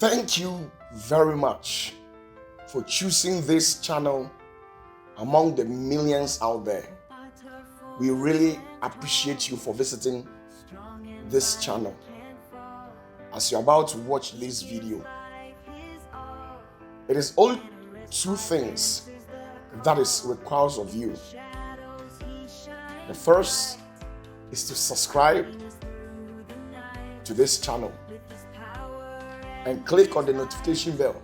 Thank you very much for choosing this channel among the millions out there. We really appreciate you for visiting this channel. As you're about to watch this video, it is only two things that is required of you. The first is to subscribe to this channel and click on the notification bell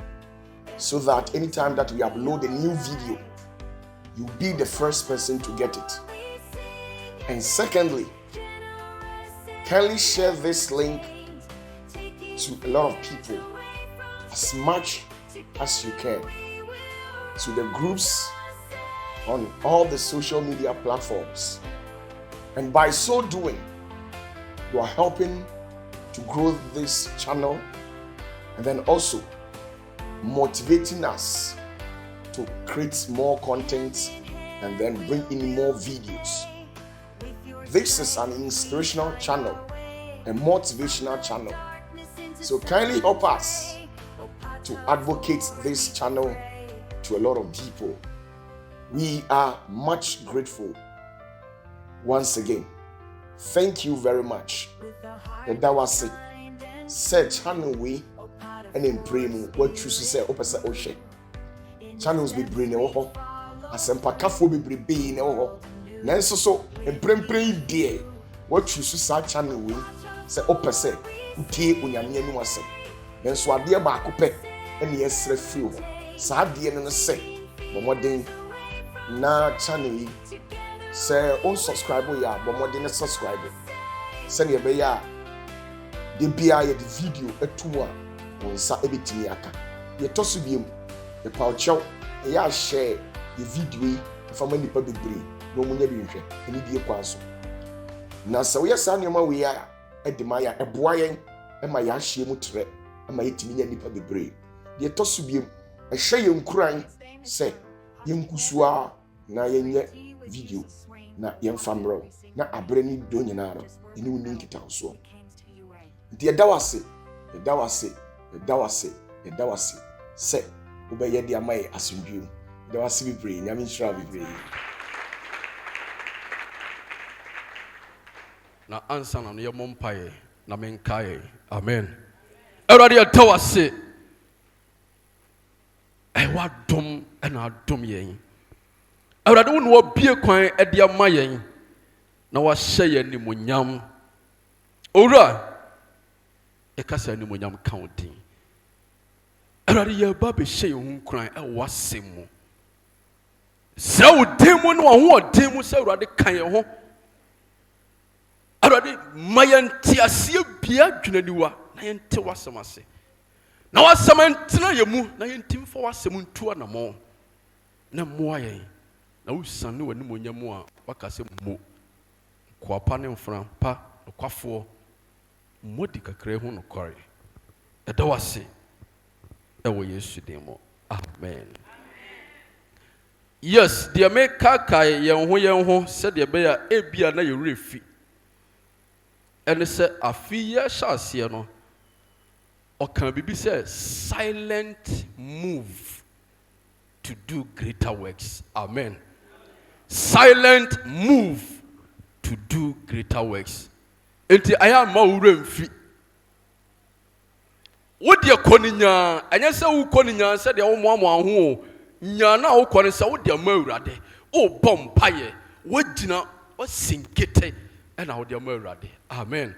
so that anytime that we upload a new video, you'll be the first person to get it. And secondly, kindly share this link to a lot of people as much as you can, to the groups on all the social media platforms. And by so doing, you are helping to grow this channel and then also motivating us to create more content and then bring in more videos. This is an inspirational channel, a motivational channel. So kindly help us to advocate this channel to a lot of people. We are much grateful. Once again, thank you very much. That was it. Say channel we and in pray what choose to say opposite oshe. Channels be brain oho. Asempa kafo be brain oho. Nanso so in pray dear what choose to say channel we say opposite utie unyame anu asem. Nanso ade ba akopɛ ene yesre feel. Sa ade no say bomoden na channel yi say unsubscribe ya bomoden subscribe. Send ye be ya de bia ye the video etu a wonsa ebetimi aka. Ye toso biem e pauchew e ya share the video from nipa bebre no munya bi nhwe eni die kwanso. Na se we sa nyoma we ya edima ya eboa yen e ma ya hye mu tre e ma yetimi nya nipa bebre. Ye toso biem e hye ye nkuran se ye nkusua na ye nye video na ye mfamro na abre ni do nyina ro eni woni nkita so. Nti edawase se obeye de amaye asundwem edawase bibre nyame nshira bibre na ansa na ye mompaye na menkaye amen. Erade edawase ewa dom na adom yen erade wo no bie kwan e de amaye na wa hye ye ni monyam owura ekasa ni monyam counting erade ye ba be hye hu kran e wasemu sra wo demu no ho odemu se erade kan ye ho erade mayanti asie bia dwunaniwa na yente wasemase na wasemantina ye mu na yentim fo wasem ntua na mo na moa ye na usane wani monyam a wakase mo kwapa ne mfran pa kwafo modi kakre ho no kore edawase ewo Yesu demo amen. Yes, the America kai yen ho said the beya ebia na ye refi and say afi ye shase no o kan bibi say silent move to do greater works. Amen. Silent move to do greater works. Enti aya ma uremfi wodi ekoninya anya se wo koninya se de wo moamo aho nya na wo koni se wo de ma urade wo bompaye wo gina wo sinkete and wo de ma urade. Amen.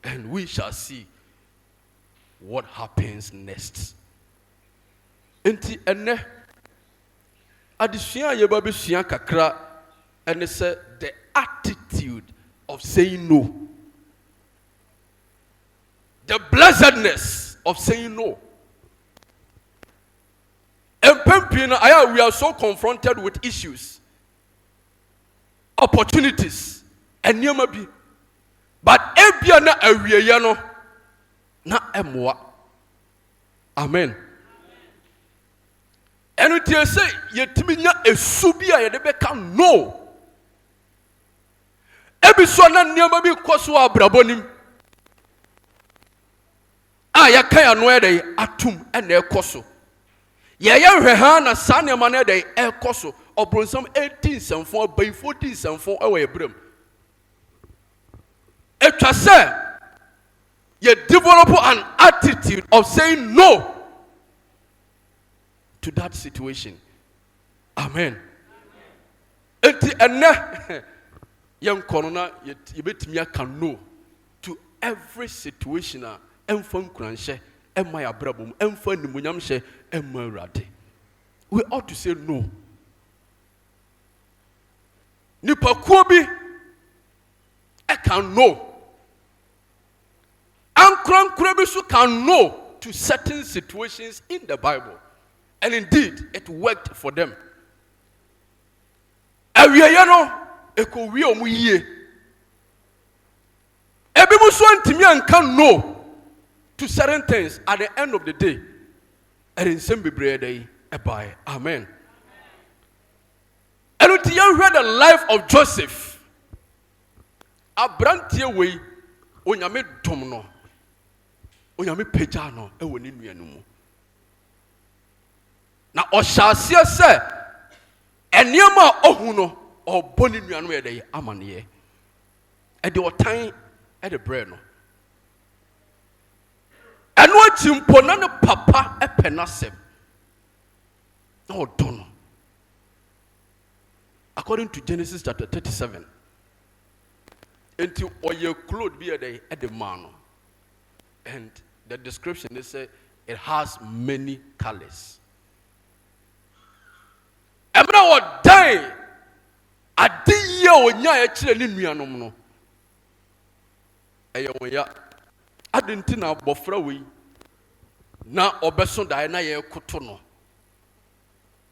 And we shall see what happens next. Enti ene adesua ye ba besua kakra and say the attitude of saying no. The blessedness of saying no. And we are so confronted with issues, opportunities, and nyamabi. But ebia na awiye no na emwa. Amen. And we say yetimi nya esu bia ye de beka no. Ebi so na nyamabi kwaso abrabonim. na ya kan ano ede atum e na ekoso ye hwe ha na sa ne ma na ede ekoso obronsam 18 semfo by 14 semfo e we brem etwa se ye develop an attitude of saying no to that situation. Amen. Enti enne yen kono na ye betimi aka no to every situation a emfa nkuranhye emma ya brabom emfa nimunyam hye emma awurade. We ought to say no. Nipakuo bi can no. Ankrankura bi so can no to certain situations in the Bible. And indeed, it worked for them. Awiye no ekowi omu yie. Ebi mu so antimi anka no to certain things at the end of the day. And nsem bebree dey ebai. Amen. And until you read the life of Joseph, abrantie we onyame dom no. Onyame pagya no ewo ne nuanu mu. Na ohyase se eniema ohu no obo ne nuanu ye dey amane. E de otan e de bre no. Eno achimpo na ne papa e penasem. Na odono. According to Genesis chapter 37. Enti oye clothes be e de man. And the description, they say it has many colors. Emra wo dan adiye onya e kire ni nuanom no. Eye wonya adenti na bofra we na obeso dai na ye koto no.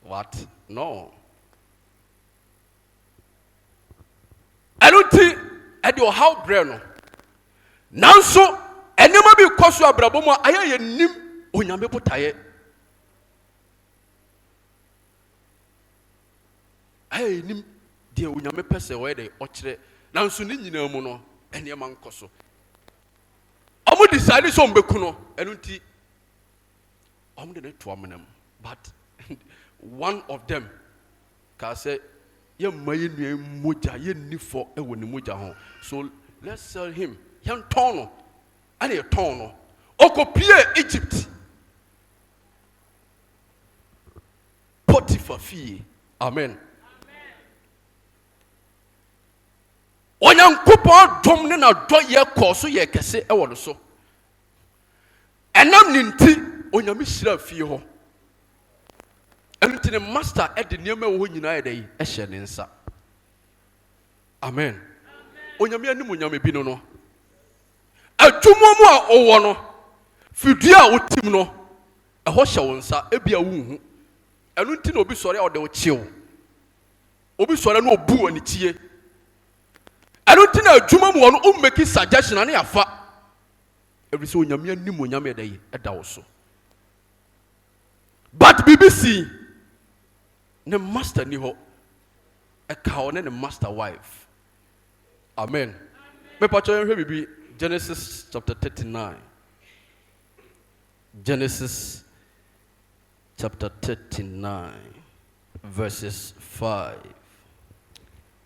What? No. Aluti e de how bre no. Nanso enema bi koso abrabom ayaye nim onyame botaye ayaye nim de onyame pese we de okire nanso ni nyina mu no enema nkoso omo decide so mbeku no enu nti omo de ne to amenam but one of them ka say ye maye nua moja ye nifo e woni moja ho, so let's sell him yan ton and a ton okopie Egypt Potiphar fie. Amen. Onyankopon dom ne na do ye koso ye kese e wo so enam ninti onyame hira fie ho enti ne master e de niam wo nyina e dey e hye ne nsa. Amen. Onyame anim onyame bi no adwumomu a owo no fidua a wotim no eho hye wo nsa ebia wo hu enu nti na obi sore a ode wo chiew obi sore na obu ani tie enu nti na adwumomu wo no o make suggestion na yafa every so onyame anim onyame e dey e da wo so. But BBC ne master ni ho e ka one ne master wife. Amen. Me pacho yen hwe bibi Genesis chapter 39. Genesis chapter 39 verses 5.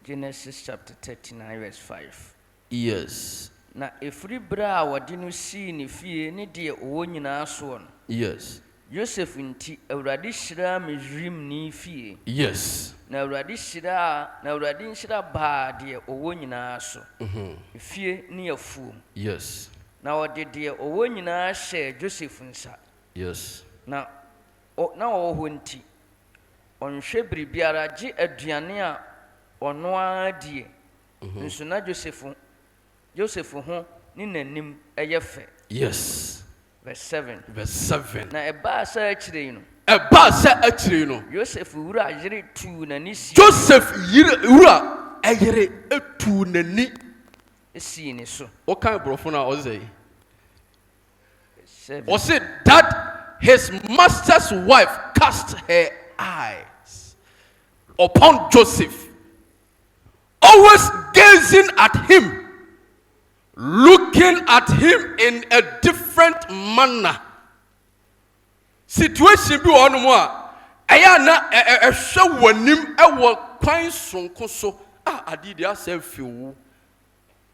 Genesis chapter 39 verse 5. Yes. Na efri bra wadi no si ne fie ne de owo nyina so no. Yes. Joseph nti awurade hira Misrim ni fie. Yes. Na awurade hira ba de owo nyina so. Fie ne afuom. Yes. Na ode de owo nyina hye Joseph nsa. Yes. Na owo nti onhwe biribiara gi aduane a ono adie. Nso na Joseph ho ni nanim eyefe. Yes. Verse 7. Verse 7. Na eba sa akire no. Eba sa akire no. Joseph wura yire tu nani si. Joseph wura ayire etu nani si ni so. What kind of brofo na ozay? Or 7. said that his master's wife cast her eyes upon Joseph, always gazing at him, looking at him in a different manner. Situation bi wɔ no mo a ɛyɛ na ɛhwɛ w'anim ɛwɔ kwan sonko so a ade de asɛ fi wo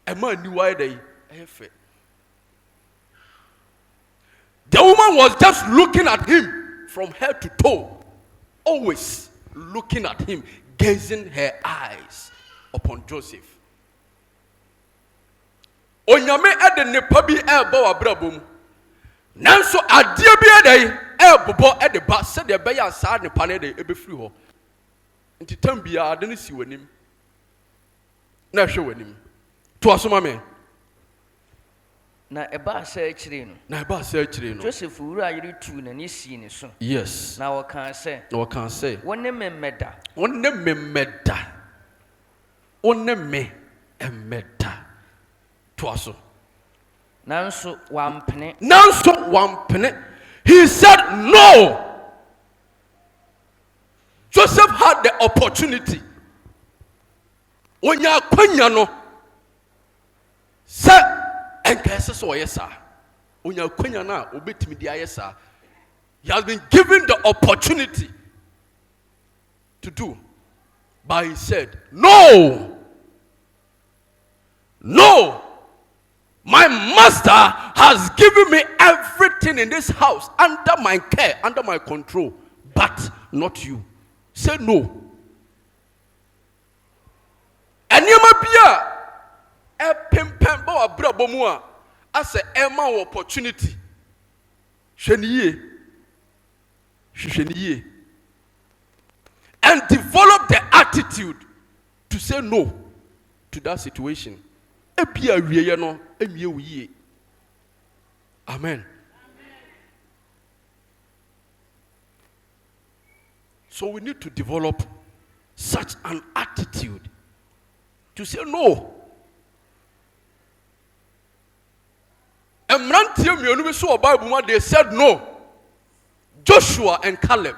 ɛma aniwa ɛda yi ɛyɛ fɛ. The woman was just looking at him from head to toe, always looking at him, gazing her eyes upon Joseph. Onyame ɛde nipa bi ɛbɔ w'abrabɔ mu, nanso adeɛ bi ɛda yi ɛbobɔ ɛde ba sɛdeɛ ɛbɛyɛ saa nipa no ɛde ɛbɛfiri hɔ. Nti tam biara ade no si w'anim na ɛhwɛ w'anim. To asoma me. Na ɛba sɛ akyire no. Joseph wura yere tu n'ani sii ne so. Yes. Na wɔka sɛ. Wɔne me mmɛda. To aso. Nanso wampene. He said no. Joseph had the opportunity. Onya kwanya no. Sɛ ɛnkɛse sɛ ɔyɛ saa. Onya kwanya na obetimi di ayɛ saa. He has been given the opportunity to do. But he said, no. My master has given me everything in this house under my care, under my control, but not you. Say no. And you might be a pimpembo or brabomua as a Emma opportunity. Sheniye. And develop the attitude to say no to that situation. Amen. So we need to develop such an attitude to say no. They said no. Joshua and Caleb,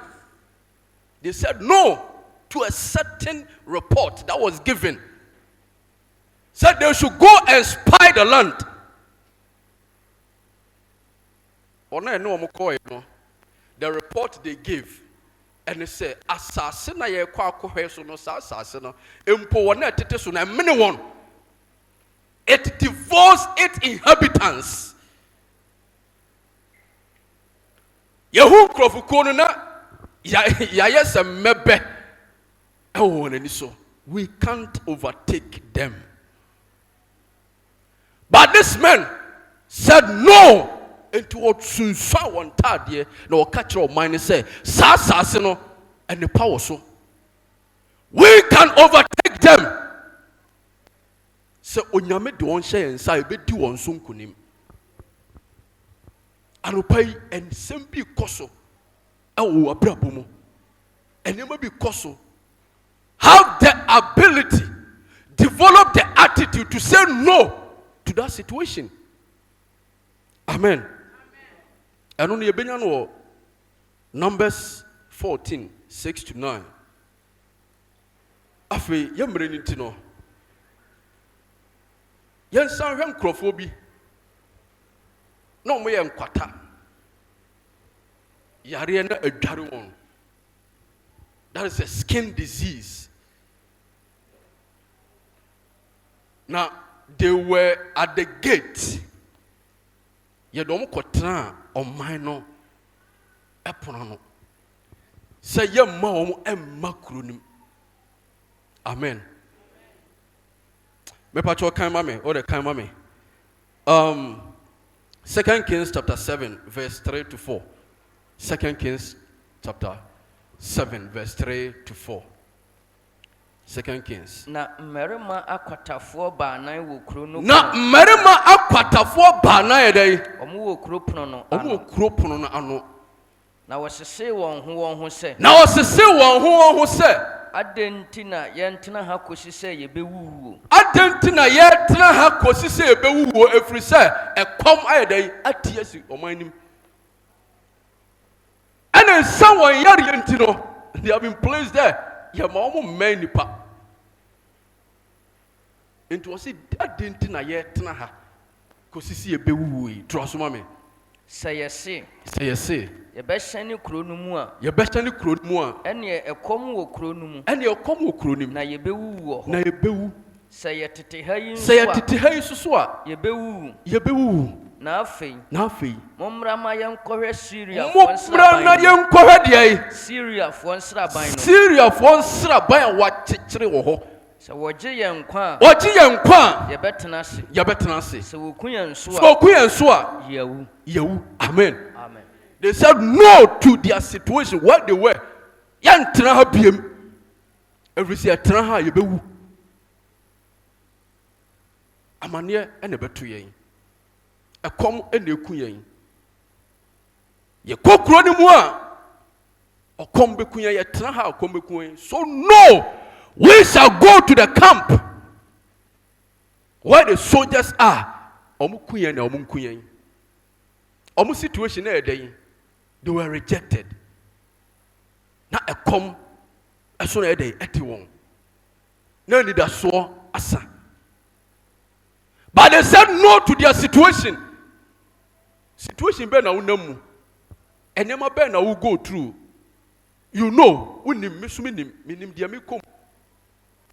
they said no to a certain report that was given. Said they should go and spy the land. The report they gave, and they said, "Assassin, I it devours its inhabitants." Yehu krofukonu na yayesa mebe. We can't overtake them. But this man said no. Into what soon saw one tadie no catch your mind and say, Sasasino and the power so. We can overtake them. So Onyame do one share and say, be do one soon kunim. Anupai and sembi koso. Awu abrabumo. And you may be koso. Have the ability, develop the attitude to say no to that situation. Amen. And only a Numbers 14, 6-9. Afe yemre ni tino. Yen san hwe nkrofo bi. No mo ye nkwata. Yare na adware won. That is a skin disease. Now they were at the gate. Yedom kotra on mino epono. Say ye ma omo emma kronim. Amen. Me pacho kan mame or the kan mame. 2 Kings chapter 7 verse 3-4. 2 Kings chapter 7 verse 3-4. 2 Kings. Na mmarima akwatafoɔ baanan wɔ kuro no. Na mmarima akwatafoɔ baanan yɛdɛ. Ɔmo wɔ kuro pono no. Ɔmo wɔ kuro pono no ano. Na wɔsese wɔn ho sɛ. Na wɔsese wɔn ho sɛ. Adɛnti na yɛntena ha kosi sɛ yɛbɛwuwu. Adɛnti na yɛntena ha kosi sɛ yɛbɛwuwu efiri sɛ ɛkɔm ayɛdɛ ati asi ɔmo anim. Ɛna nsa wɔn yare yɛnti no, they have been placed there. Yɛma ɔmo mɛn nipa. Nti wɔsi adɛnti na yɛtena ha kosisi ebewu yi troso mame Say yes. Yɛbɛhyɛne kuro no mu a yɛbɛhyɛne kuro no mu a ɛne ɛkɔm wɔ kuro no mu ɛne ɛkɔm wɔ kuro no mu na yɛbɛwu wɔ hɔ na yɛbɛwu sɛ yɛtete ha yi sɛ yɛtete ha yi so a yɛbɛwu na afei mommra ma yɛnkɔhwɛ mommra na yɛnkɔhwɛ deɛ Syriafoɔ nsraban no Syriafoɔ nsraban a wɔakyekyere wɔ hɔ sɛ wɔgye yɛn nkwa a yɛbɛtena ase sɛ wɔku yɛn so a yɛwu amen they said no to their situation where they were yɛntena ha biem ɛfiri sɛ yɛtena ha a yɛbɛwu amanneɛ ɛna ɛbɛto yɛn ɛkɔm ɛna ɛku yɛn yɛkɔ kuro no mu a ɔkɔm bɛku yɛn yɛtena ha a ɔkɔm bɛku yɛn so no we shall go to the camp where the soldiers are ɔmo ku yɛn na ɔmo nku yɛn ɔmo situation na ɛdɛn they were rejected na ɛkɔm ɛso na ɛdɛn ɛte wɔn na anidasoɔ asa but they said no to their situation bɛɛ na wonam mu ɛnneɛma bɛɛ na wo go through you know wonim me so menim deɛ mekɔm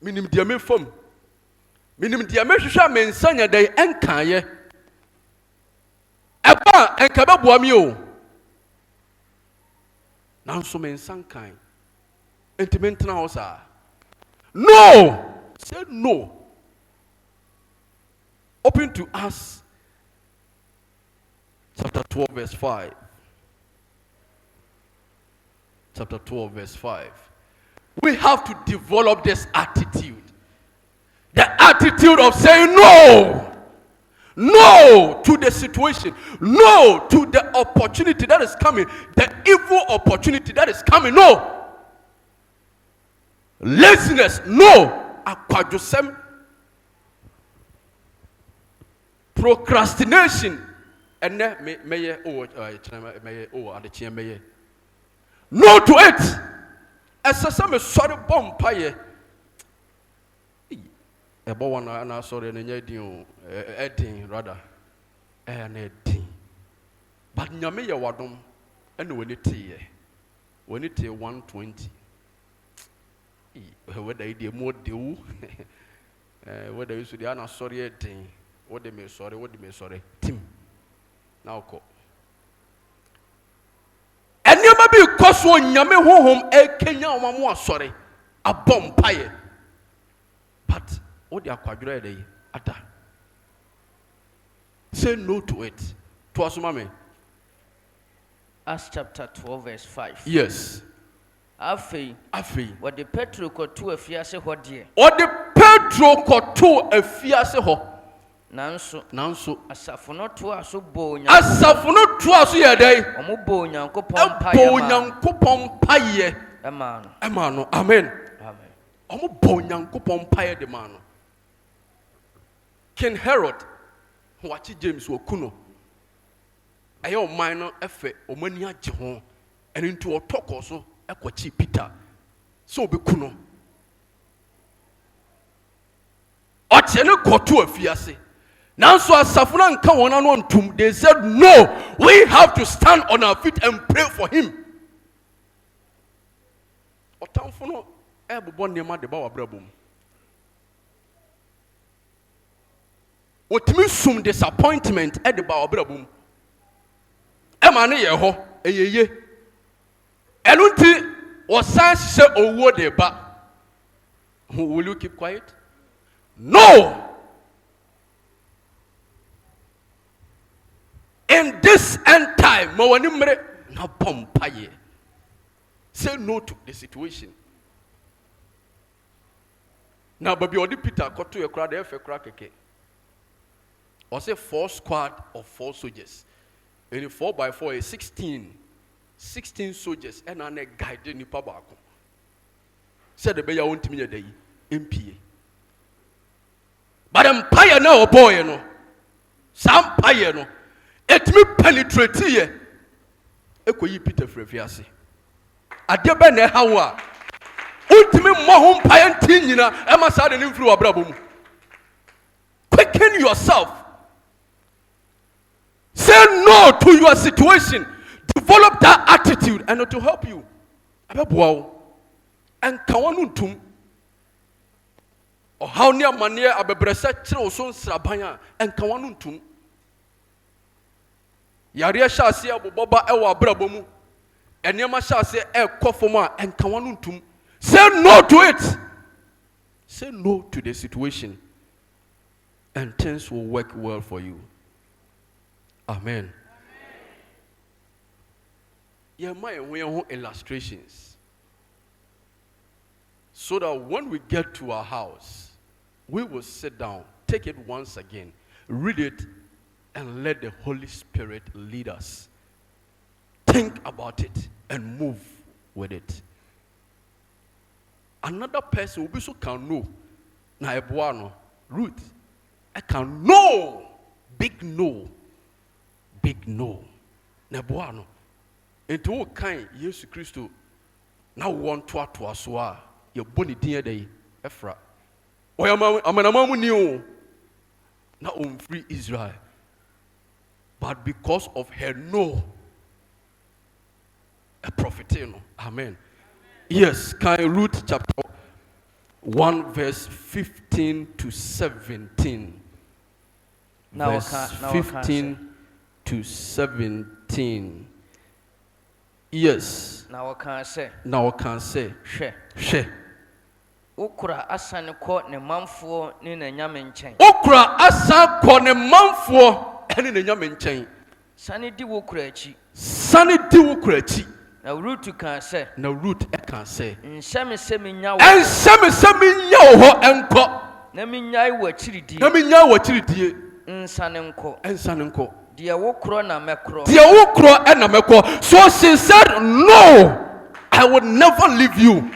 menim deɛ mefam menim deɛ mehwehwɛ a me nsa nya dɛn ɛnkaeɛ ɛba a ɛnka bɛboa me o nanso me nsa nkae enti mentena hɔ saa no say no open to us chapter 12 verse 5 chapter 12 verse 5 we have to develop this attitude, the attitude of saying no to the situation, no to the opportunity that is coming, the evil opportunity that is coming, no laziness, no akwadwosɛm, procrastination, and no to it. Ɛsɛ sɛ mesɔre bɔ mpaeɛ ɛbɔ wɔn na asɔre no nyɛ din o ɛdin rather ɛyɛ na ɛdin but nyame yɛ wadom ɛna wɔne tee 120 wɛda yi deɛ mu ɔdewu wɛda yi so deɛ ana asɔre ɛdin wode me sɔre tim na ɔkɔ ɛnneɛma bi kɔ so nyame honhom ɛkenya wɔn mo asɔre abɔ mpaeɛ but wode akwadwerɛ ɛdɛ yi ada say no to it to asoma me Acts chapter 12 verse 5 yes afei wɔde Petro kɔto afiase hɔ deɛ nanso asafo no toa so yɛ dɛn ɔmo bɔ Onyankopɔn mpaeɛ ɛma no amen ɔmo bɔ Onyankopɔn mpaeɛ de ma no King Herod wakye James waku no ɛyɛ ɔman no ɛfɛ ɔmo ani agye ho ɛno nti ɔtɔkɔ so ɛkɔkye Peter sɛ ɔbɛku no ɔkyɛ ne kɔto afiase nanso asafo no anka wɔn ano ntom they said no we have to stand on our feet and pray for him ɔtamfo no ɛbobɔ nneɛma de ba w'abrabɔ mu wɔtumi sum disappointment ɛde ba w'abrabɔ mu ɛma ne yɛ hɔ ɛyɛye ɛno nti wɔsan hyehyɛ owuo de ba will you keep quiet no in this end time ma wani mmere na bompaye say no to the situation na baby odi Peter koto ye kra de efe kra keke or say 4 squad of 4 soldiers and 4x4 is 16 soldiers and an guide ni pa baako said the be ya wontimi ye dai mpie but empire na oboy no some empire no etimi penetrate ye ekoyi Peter frefiase ade be na ha wo a ultimi mo ho mpaye nti nyina e ma sa de nimfiri wa brabo mu quicken yourself Say no to your situation. Develop that attitude and it will help you. Abeboa and kawanuntum. Or how near mania abebresa chiro so nsraban and kawanuntum. Yare sha se aboboba ewa abrabomu. Enema sha se e kofoma and kawanuntum. Say no to it. Say no to the situation. And things will work well for you. Amen. Yeah, my illustrations. So that when we get to our house, we will sit down, take it once again, read it, and let the Holy Spirit lead us. Think about it and move with it. Another person will be so can know. Na ebuano, Ruth, I can know. Big no. Big no. Na ebuano. Into all kind Jesus Christo. Now want to aswa. Your body dear day. Ephra. Oya new. Now free Israel. But because of her no. A prophet. Amen. Yes, Ruth chapter 1 verse 15 to 17. Verse 15 to 17. Yes. Now I can say. She. Okra asan ko ne manfo ni na nyame nchen. Okra asan ko ne manfo ene na nyame nchen. Sani di wokra achi. Na Ruth can say. Na Ruth can say. Nseme se minya wo. Nseme se minya wo enko. Na minya wo achiridie. Nsane nko. Dia wokro na mekro. So she said, no, I would never leave you.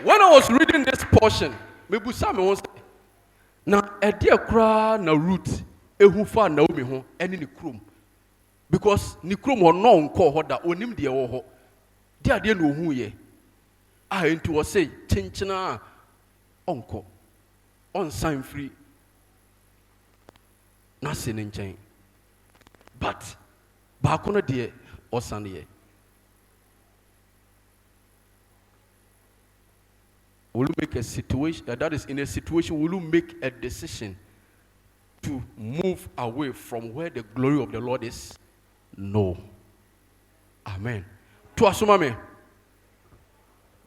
When I was reading this portion, maybe some won't say, now a dear cry na Ruth, ehufa Naomi ho, any ni krum. Because ni krum or no unko hoda, onim dia ho. Dia de no hu ye. Ah, into was say, chinchina unko. On sign free. Nothing in chain. But Bakuna dear or Sunday. Will you make a situation that is in a situation? Will you make a decision to move away from where the glory of the Lord is? No. Amen. To assume.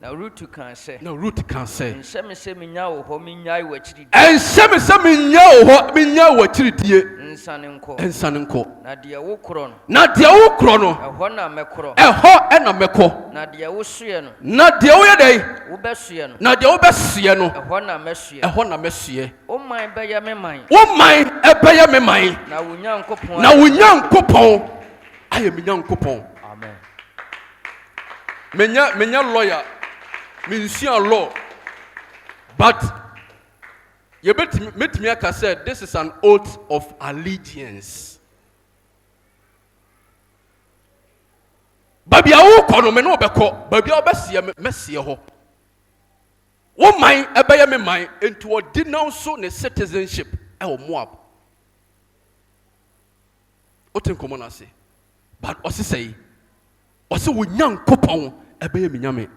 Now Ruth can say. Nseme se minya wo ho minya wo achiridi. Nsane nko. Na dia wokro no. Eho na mekro. Ena meko. Na dia wosue no. Na dia wo ye dai. Wo besue no. Na dia wo besue no. Eho na mesue. O man be ya me man. Na wo nyankopon. Aye me nyankopon. Amen. Menya lawyer. Minsia law. But you met me said this is an oath of allegiance. Baby awu kono me no beko. Baby obesie mesie ho. Wo man ebeye me man into a denounce ne citizenship e wo Moab. Oten komo na se. But osi say osi wo nyankopon ebeye me nyame.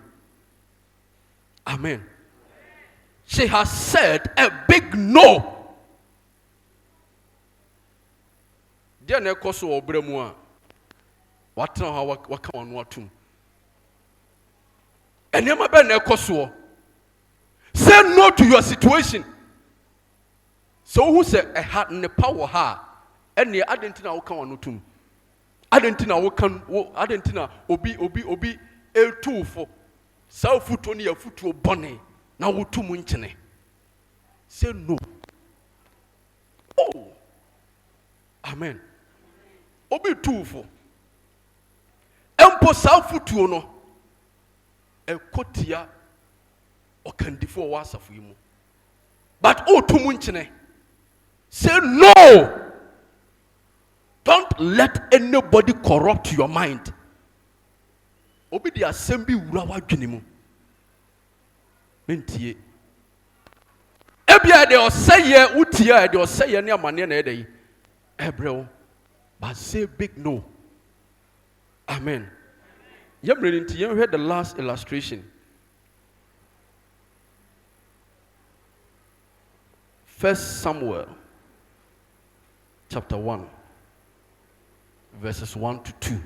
Amen. She has said a big no. Dear Nekoso Obremua, what now what come on what to? And you might be Nekoso. Say no to your situation. So who said a heart in the power ha? And the Adentina will come on to. Adentina will come. Adentina obi a two for. Sao futu ni ya futu bone na wutu mu nchene. Say no. Oh. Amen. Obi tuufo. Empo sao futu no. Ekotia okandifo wa asafu yimu. But tu mu nchene. Say no. Don't let anybody corrupt your mind. Obi di asem bi wura wadwene mu mentie Ebia de oseye utia de oseye ne amane na ede yi. Ebreo. But say big no. Amen. You heard the last illustration. 1 Samuel chapter 1 verses 1 to 2.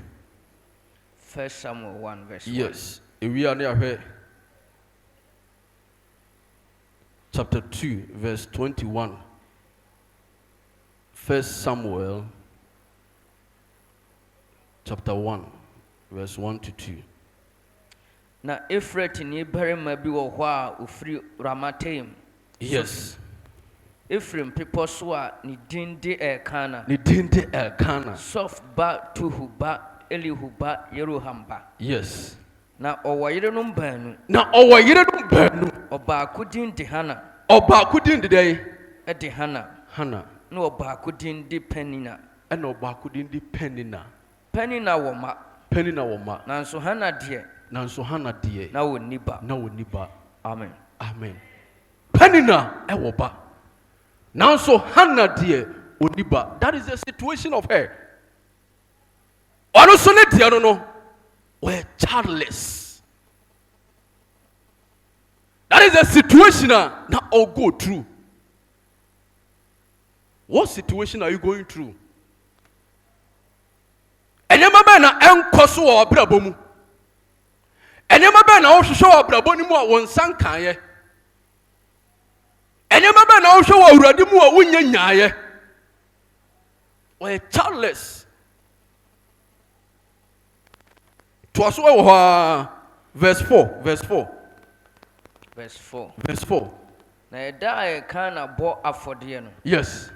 1 Samuel 1 verse 1. Yes. We are near chapter 2 verse 21. 1 Samuel chapter 1 verse 1 to 2. Na Efrat ni barima bi wo hɔ a ofiri Ramataim. Yes. Ephraim people so a ne din de Elkana. Ne din de Elkana. Sof ba Tuhu ba Elihu ba Yeroham ba. Yes. Na ɔwɔ yerenom baanu. Na ɔwɔ yerenom baanu. Ɔbaako din de Hana. Ɔbaako din de dɛn? De Hana. Hana. Na ɔbaako din de Penina. Ɛna ɔbaako din de Penina. Penina wɔ ma. Penina wɔ ma. Nanso Hana deɛ. Nanso Hana deɛ. Na wɔnni ba. Na wɔnni ba. Amen. Amen. Penina ɛwɔ ba. Nanso Hana deɛ ɔnni ba. That is the situation of her. Ɔno so ne deɛ no were childless. That is the situation now all go through. What situation are you going through? Enyema be na enko so wo brabo mu. Enyema be na wo hwehwe wo brabo ni mu a won san kan ye. Enyema be na wo hwehwe wo awurade mu a wonya nyaaye. We childless. To aso wo verse 4, verse 4. Verse 4. Verse 4. Na eda Elkana bo afɔdeɛ no. Yes.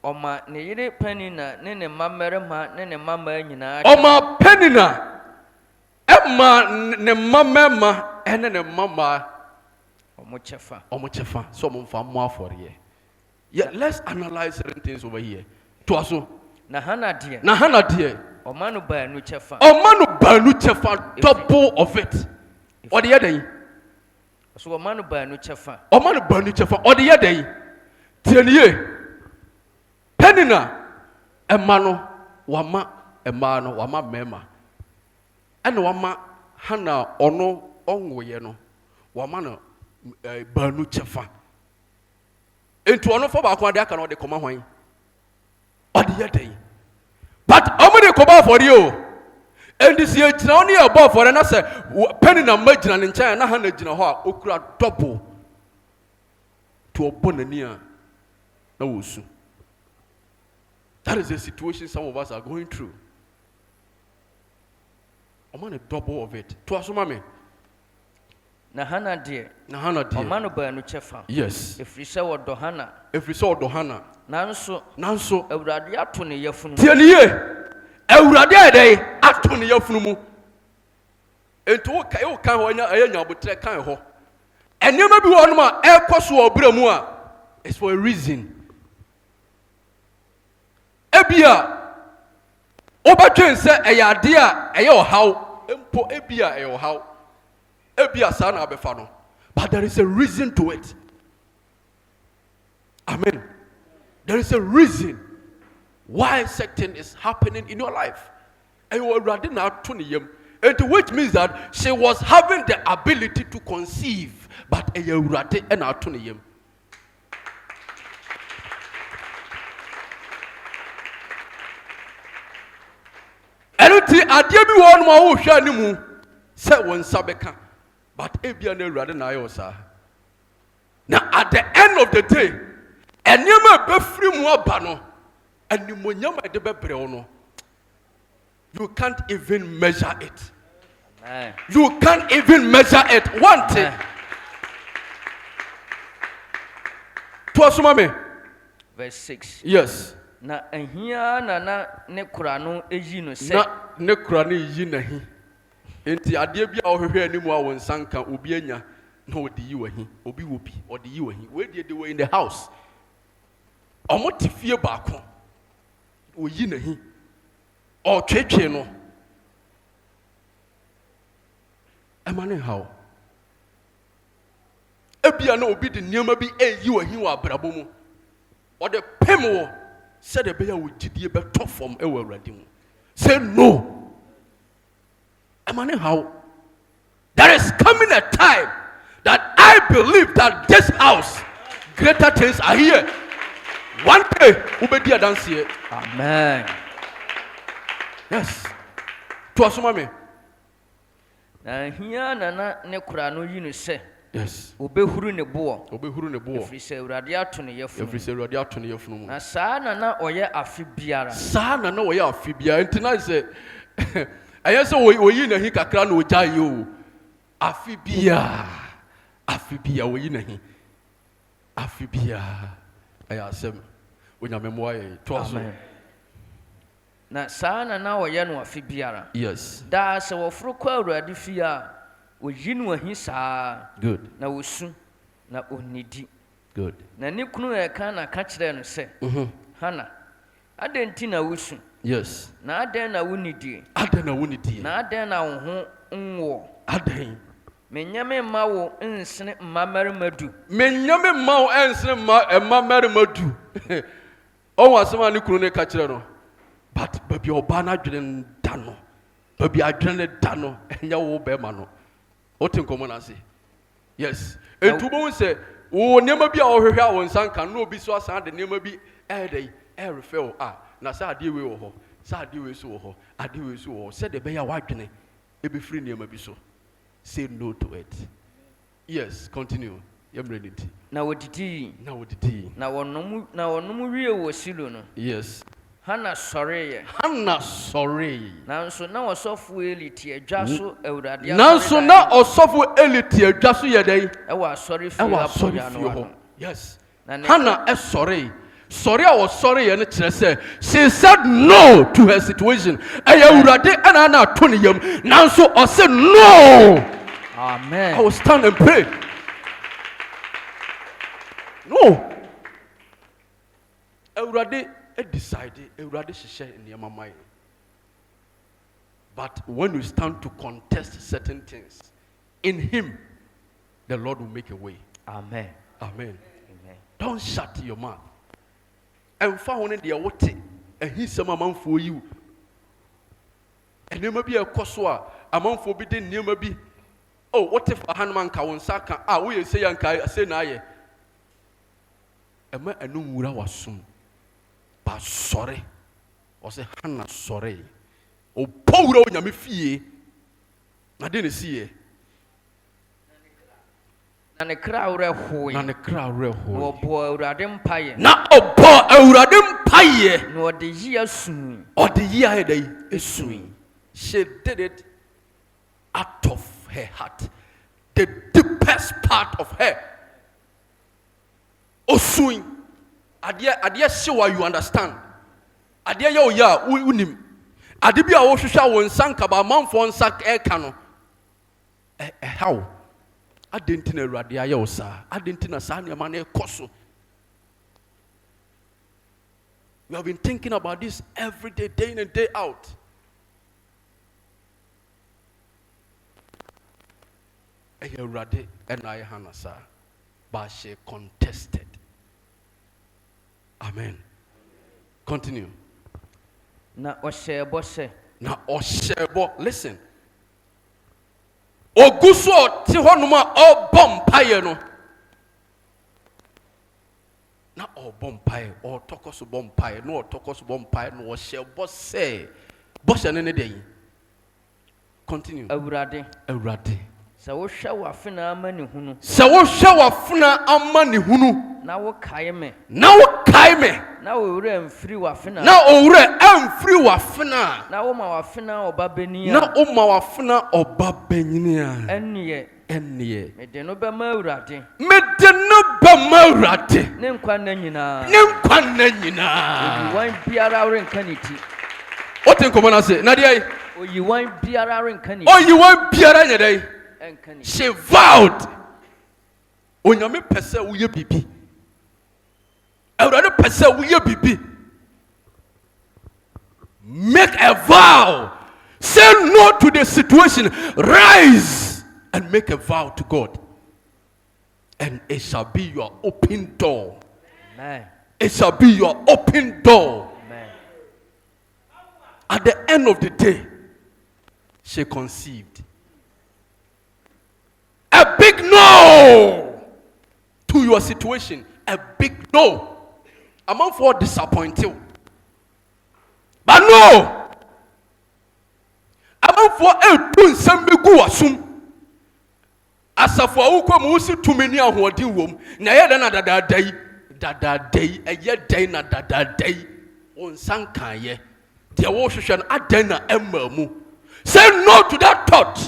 Oma ne yere Penina ne ne mammarima ne ne mamma nyinaa. Oma Penina emma ne mamma ene ne mamma Omo chefa so mo fa mo afɔre. Yeah, let's analyze certain things over here. To aso na Hana deɛ. Oma no baanu chefa. Double of it. Or the other. So Oma no baanu chefa. Or the other. Tienie. Penina. Emano. Wama. Emano. Wama mema. And wama. Hana. Ono. Onwe no. Wama no. Baanu chefa. Into ono for bakwa de aka no de koma hwan. Or the other. But how many come out for you? And this year, only above for another penny and margin in China, 100 in a hawk, okra double to a bonania. No, that is the situation some of us are going through. I'm on a double of it. To us, mammy. Na Hana dear. Oma no baanu chefa. Yes. If we saw Dohana. Nanso Awurade ato ne yafunu. Tienie. Awurade ade ato ne yafunu mu. Ento wo kan ho anya nyabotre kan ho. Enema bi wo no ma ekoso obra mu a it's for a reason. Ebia obadwen se eyade a eye ohaw empo ebia eye ohaw. Ebia sa na abefa no. But there is a reason to it. Amen. There is a reason why certain is happening in your life. And you already now 20 years. And which means that she was having the ability to conceive, but a year and now 20 years. And I did be one more shanimu, said one sabeka, but Abian rather than I was. Now at the end of the day, and you may be free more bano, and you may be you can't even measure it. You can't even measure it. One thing. To us, mommy. Verse 6. Yes. Na ehia na ne kura no eyi no se. Na ne kura no eyi na hi. Enti ade bia wo hwehwe animu a won sanka obi anya na odi yi wahi. Obi wobi, odi yi wahi. We dey were in the house. Omo tifie baako. Oyi na hi. O twetwe no. Emane how? Ebia no obi de nneɛma bi eyi wɔ hin wɔ abrabɔ mu. Ɔde pem wɔ sɛ de bɛyɛ wɔ gyidie bɛtɔ fam ɛwɔ Awurade mu. Say no. Amane how? There is coming a time that I believe that this house, greater things are here. One day, ubedi adansi. Amen. Yes. To asuma me. Na hiya na ne kura no yi no se. Yes. Obehuru ne bo. Obehuru ne bo. Efiri se Awurade ato ne yefunu. Efiri se Awurade ato ne yefunu mu. Na saa na ɔyɛ afi biara. Saa na ɔyɛ afi biara. Ntina sɛ ɛyɛ sɛ oyi na hi kakra na ogya yi o. Afi biara. Afi biara oyi na hi. Afi biara. Ɛyɛ asɛm. Onyame mo ayɛ. To aso. Amen. Na saa na ɔyɛ no afi biara. Yes. Da sɛ wɔforo kɔ Awurade fie a oyi no ahi saa. Good. Na wosu na onidi. Good. Na ne kunu ɛka na ka kyerɛ no sɛ Hana adɛn nti na wosu. Yes. Na adɛn na wonidie. Adɛn na wonidie. Na adɛn na wo ho nwo. Adɛn. Menyame mma wo nsene mmamarima du. Menyame mma wo nsene mmamarima du. Ɔwɔ asɛm a ne kunu ne ka kyerɛ no. But baby ɔbaa no adwene da no. Baby adwene ne da no. Ɛnyɛ wo bɛrima no. Wote nkɔmmɔ no ase. Yes. Ɛntu bɛhu sɛ wo nneɛma bi a wɔhwehwɛ a wo nsa nka no obi so asan de nneɛma bi ɛrefɛ wo na sɛ adeɛ wei wɔ hɔ sɛ adeɛ wei so wɔ hɔ adeɛ wei so wɔ hɔ sɛdeɛ ɛbɛyɛ a woadwene ɛbɛfiri nneɛma bi so. Say no to it. Yes, continue. Yɛmmerɛ ne nti. Na wodidi. Na wodidi. Na wɔnom wie wɔ Silo no. Yes. Hana sɔreeɛ. Hana sɔree. Nanso na ɔsɔfo Eli te adwa so Awurade asɔre. Nanso na ɔsɔfo Eli te adwa so yɛ dɛn? Ɛwɔ asɔre fie Ɛwɔ asɔre apɔgya no fie hɔ. ano. Yes. Na Hana ɛsɔree. Sɔre a wɔsɔre yɛ no kyerɛ sɛ she said no to her situation. Ɛyɛ Awurade ɛna na ato ne yam. Nanso ɔsɛ no. Amen. I will stand and pray. No. Awurade decide. Awurade hyehyɛ nneɛma ma yɛ. But when you stand to contest certain things, in Him, the Lord will make a way. Amen. Amen. Amen. Don't shut your mouth. And found in the water, and He's some amount for you. And there may be a coswa amount for bidding near maybe. Oh, what if a handman can saka? We say, I say, Naye. A man and no mura was soon. But sorry. Or say, Hannah, sorry. Oh, poor old Yamifi. I didn't see it. Na ne kra awre hoye. Na ne kra awre hoye. Na ɔbɔ Awurade mpaeɛ. Na ɔbɔ Awurade mpaeɛ. Na ɔde yi asui. Ɔde yi ayɛ dɛ esui. She did it out of her heart, the deepest part of her. Osui. Adeɛ sewa you understand. Adeɛ yɛ oya unim. Ade bi a wɔhwehwɛ wɔn nsa nkaba amanfoɔ nsa ɛka no. How? Adenti na Awurade ayɛ wo saa. Adenti na saa nneɛma no ɛkɔ so. You have been thinking about this every day, day in and day out. Ɛyɛ Awurade ɛna ayɛ Hannah saa. But she contested. Amen. Continue. Na ɔhyɛ bɔ sɛ. Na ɔhyɛ bɔ. Listen. Ogu so ɔte hɔnom a ɔbɔ mpaeɛ no. Na ɔbɔ mpaeɛ, ɔtɔkɔ so bɔ mpaeɛ, na ɔtɔkɔ so bɔ mpaeɛ, na ɔhyɛ bɔ sɛ. Bɔhyɛ ne de yi. Continue. Awurade. Awurade. Sɛ wohwɛ w'afena ama ne hunu. Sɛ wohwɛ w'afena ama ne hunu. Na wokae me. Na wokae me. Na owura mfiri w'afena. Na owura amfiri w'afena. Na woma w'afena ɔba bɛni a. Na woma w'afena ɔba bɛnyini a. Ɛnneɛ. Mede no bɛma Awurade. Mede no bɛma Awurade. Ne nkwa nna nyinaa. Ne nkwa nna nyinaa. Oyiwan biara renka ne ti. Wote nkɔmmɔ no ase. Na deɛ? Oyiwan biara renka ne ti. Oyiwan biara nyɛ dɛ? She vowed. Onyame pɛ sɛ woyɛ bibi. Awurade pɛ sɛ woyɛ bibi. Make a vow. Say no to the situation. Rise and make a vow to God. And it shall be your open door. Amen. It shall be your open door. Amen. At the end of the day, she conceived. A big no to your situation. A big no. I'm for disappointed. But no. I'm for a tun sambegu asum. Asafo awukwa musi tumeni ahodi wom. Na ye na dada day a ye day na dada day. On sankaye. There was an adena emamu. Say no to that thought.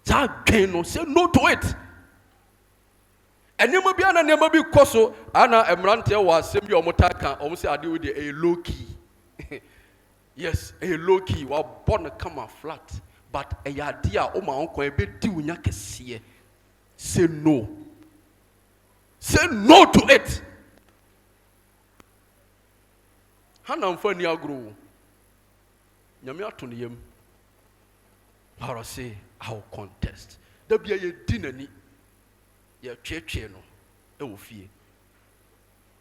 Say no to it. And you may be an enemy koso. Anna Emrante was semi or motaka, almost I do with a low key. Yes, a low key. While born a come flat, but a idea o my uncle a bit do see. Say no. Say no to it. Hannah for Niagro. Yamia to Niem. How say, I'll contest. There be a dinner ni. Your church, no, it will fear.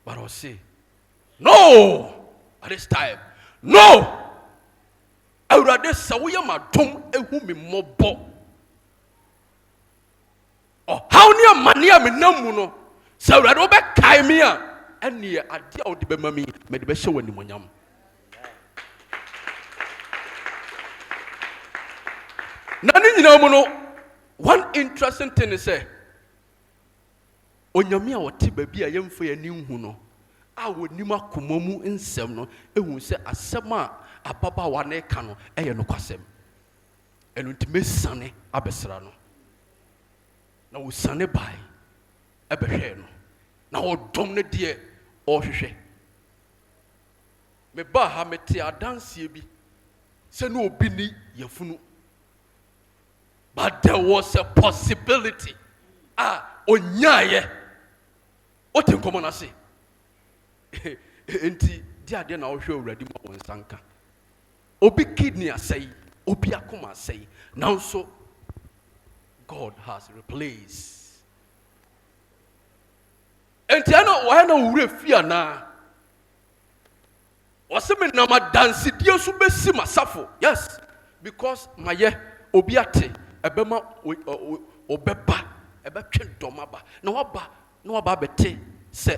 But I'll say, no, at this time, no. I would rather say, we are my tomb, a woman more bo. Oh, how near mania me no, so I don't back Kaimia, and near a dear old mammy made the best show in the Monyam. Nani no, one interesting thing is say, Onyamia or Tibabi a young for a new huno. I would nima kumomu in semno, and will say a sema a papa one cano, a no quasem. And with Miss Sunny Abesrano. Now, Sunny by a beheno. Now, domne dear or she. Me baha metia dance ye be. Say no bini yafunu. But there was a possibility. Onyaye. What in common I say? Enti dia de na ohwe awurade mo wonsanka. Obi kidney asay, obi akoma asay. Now so God has replaced. Enti ana wa na wure fia na. Waseme na madansi die so besi masafo. Yes, because maye obi ate ebema obeba ebetwe domaba na waba bete se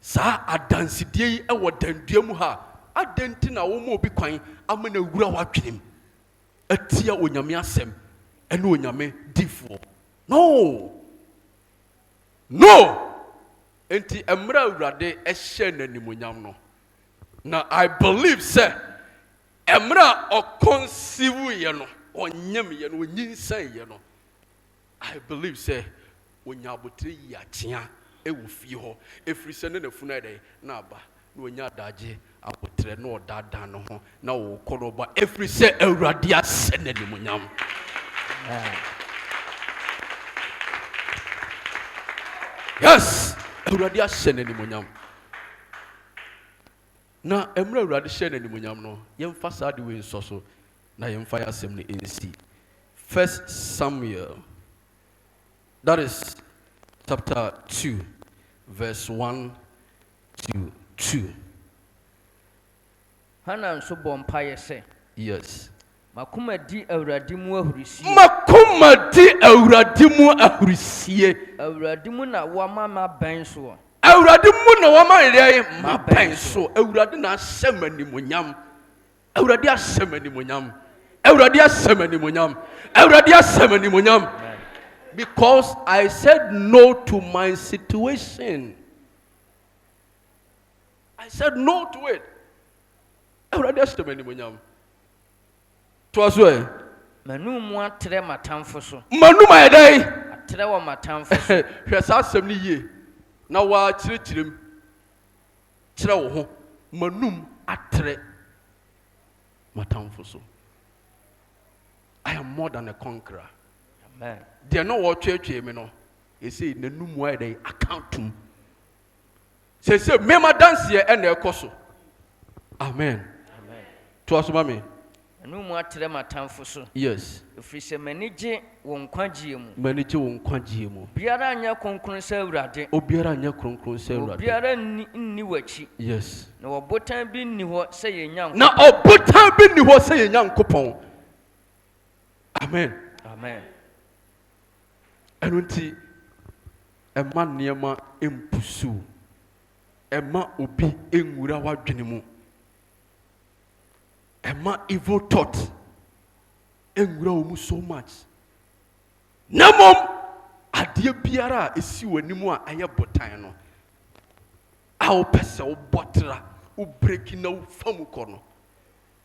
sa adansidie yi ewo dandua mu ha adenti na wo mo obi kwan amana wura watwenem atia onyame asem ene onyame difo no enti emra awurade ehye nanimonyam no na I believe say emra okonsivu ye no onyam ye no onyinsan ye no I believe say onyabotre yi akyea ewu fie ho efiri se ne nafuna dey na aba na onya daje abotre na odada no ho na wo koroba efiri se awurade ase na nimonyam. Yes, awurade ase na nimonyam. Na emra awurade she na nimonyam no yemfa sa de we nso so na yemfa yasem ne ensi. 1 Samuel, that is chapter 2, verse 1 to 2. Hannah so bompaye say, Yes. Makuma di awurade mu ahurisie. Makuma di awurade mu ahurisie. Awurade mu na wama ma ban so. Awurade mu na wama ile ma ban so. Awurade na asem animonyam. Awurade asem animonyam. Awurade asem animonyam. Awurade asem animonyam. Because I said no to my situation. I said no to it. Awurade asem animonyam. Twaso Manu mu atre matamfo so. Manu ma yedai. Atre wo matamfo so. Hwɛ sa asem ni yie. Na wa kyerɛkyerɛm. Kyerɛ wo ho. Manum atre matamfo so. I am more than a conqueror. Amen. They are not what church me no. They say na num wa dey account tum. Say me ma dance here and e koso. Amen. Amen. To asoma me. no mu atre matamfo so. Yes. Efiri se manije wo nkwagye mu. Manije wo nkwagye mu. Biara anya konkron sa Awurade. Obiara anya konkron sa Awurade. Obiara nni wachi. Yes. Na obotan bi nni ho se ye nyanko. Na obotan bi nni ho se ye nyankopon. Amen. Amen. Enunti ema niema empusu. Ema obi enwura wadwene mu. Ema evil thought enwura omu so much. Namom adie biara esi wanimu a aye botan no. A wo pese wo botra, wo break na wo famu kono.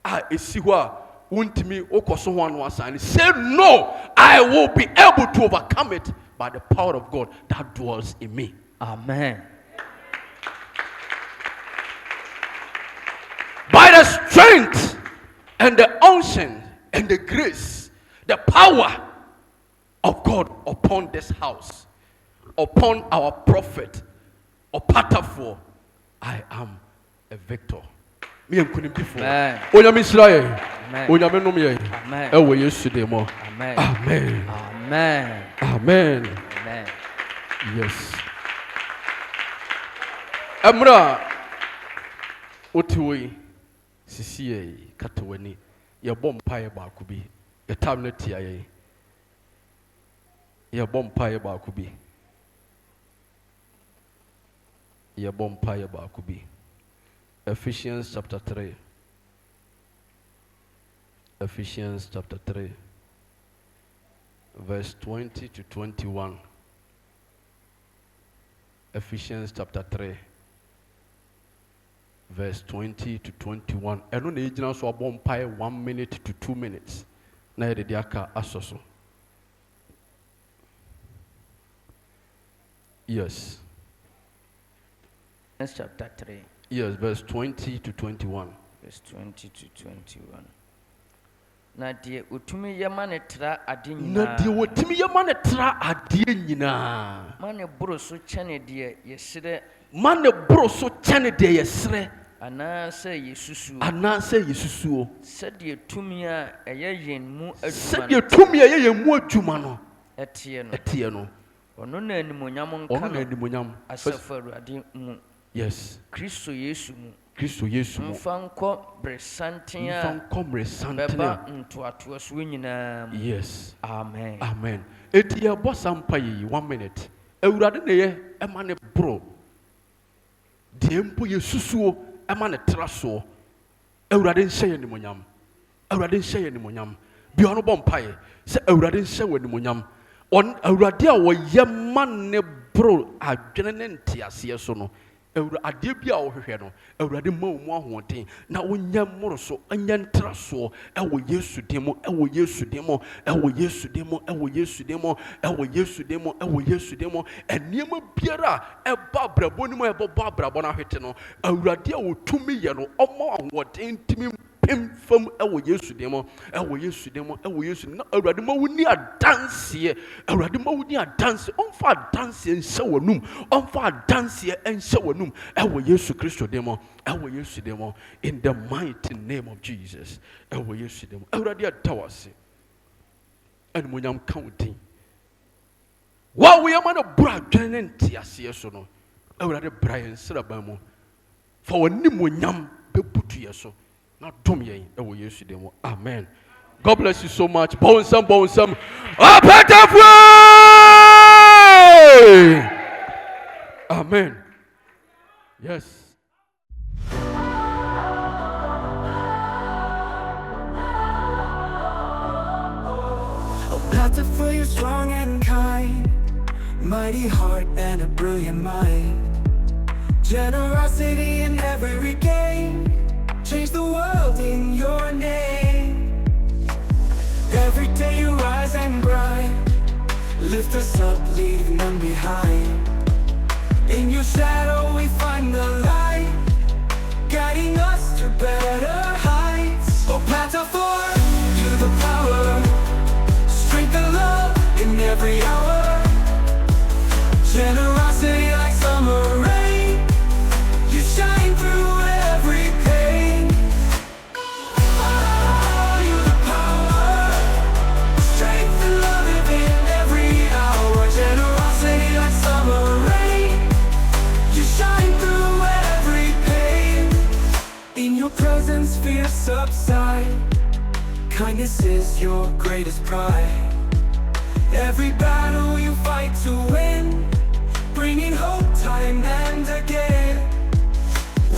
A esi ho a wontimi okoso ho anu asan. Say no, I will be able to overcome it by the power of God that dwells in me. Amen. By the strength and the unction and the grace, the power of God upon this house, upon our prophet, Opatafo, I am a victor. Me and couldn't before. Onyame Israel. Onyame nom ye. Amen. Ewo Yesu de mo. Amen. Amen. Amen. Amen. Amen. Yes. Amra otiwi sisi ye katawani ye bom pae ba kubi ye tablet ya ye bom pae ba kubi ye bom pae ba kubi. Ephesians chapter 3. Ephesians chapter 3 verse 20 to 21. Ephesians chapter 3 verse 20 to 21. Eno na ejina so abom pae 1 minute to 2 minutes. Na ye de aka asoso. Yes. That's chapter 3. Yes, verse 20 to 21. Verse 20 to 21. Na die utumi yama ne tra ade nyina. Na die wotimi yama ne tra ade nyina. Mane boro so chane die yesire. Mane boro so chane die yesire. Ana se yesusu. Ana se yesusu. Se die tumi a eye yen mu aduma. Se die tumi a eye yen mu aduma no. Etie no. Ono na animonyam nka. Ono na animonyam. Asafa Awurade mu. Yes. Kristo Yesu mu. Kristo Yesu mu. Mfanko bresantia. Mfanko bresantia. Beba ntoatoa so nyina. Yes. Amen. Amen. Eti ye boss ampa yi 1 minute. Awurade na ye ema ne bro. De mpo yesusuo ema ne traso. Awurade nhye ye nimonyam. Awurade nhye ye nimonyam. Bi ono bɔ mpa ye. Se awurade nhye we nimonyam. On awurade a wo ye ma ne bro adwene ne ntiase so no. Ade bia wo hwehwe no awurade ma wo mu ahoɔden na wonya mmoro so anya ntraso ɛwɔ Yesu demo ɛwɔ Yesu demo ɛwɔ Yesu demo ɛwɔ Yesu demo ɛwɔ Yesu demo ɛwɔ Yesu demo eniema biara ɛba brabo ni mo ɛbɔ brabo na hwete no awurade a wotumi yɛ no ɔma ahoɔden ntimi pem fam ɛwɔ Yesu demo ɛwɔ Yesu demo ɛwɔ Yesu na awurade ma wo ni adanse awurade ma wo ni adanse ɔmfa adanse nhyɛ w'anum ɔmfa adanse nhyɛ w'anum ɛwɔ Yesu Kristo demo ɛwɔ Yesu demo in the mighty name of Jesus ɛwɔ Yesu demo awurade adawase ɛnumonyam ka wo din wa wo yɛma no bra adwene ne nteaseɛ so no awurade bra yɛn sraban mu fa w'animonyam bɛbutu yɛ so na dom yɛn ɛwɔ Yesu demo amen. God bless you so much. Bonsam. Upholds! Amen. Yes. Upholds, you're strong and kind, mighty heart and a brilliant mind, generosity in every gain, change the world in your name. Every day you rise and grind, lift us up, leave none behind. In your shadow we find the light, guiding us to better heights. Upholds, to the power, strength and love in every hour, generosity like summer rain, you shine through every pain. your presence fears subside, kindness is your greatest pride. Every battle you fight to win, bringing hope time and again.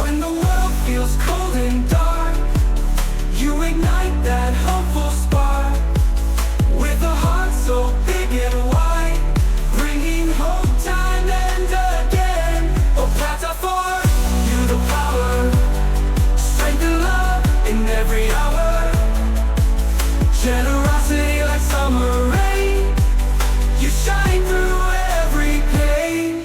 When the world feels cold and dark, you ignite that hopeful spark. With a heart so big and wide, bringing hope time and again. Oh, Pata, for you the power, strength and love in every hour. Generosity like summer rain, you shine through every pain.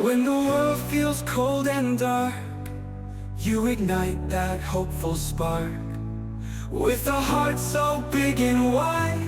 When the world feels cold and dark, you ignite that hopeful spark. With a heart so big and wide,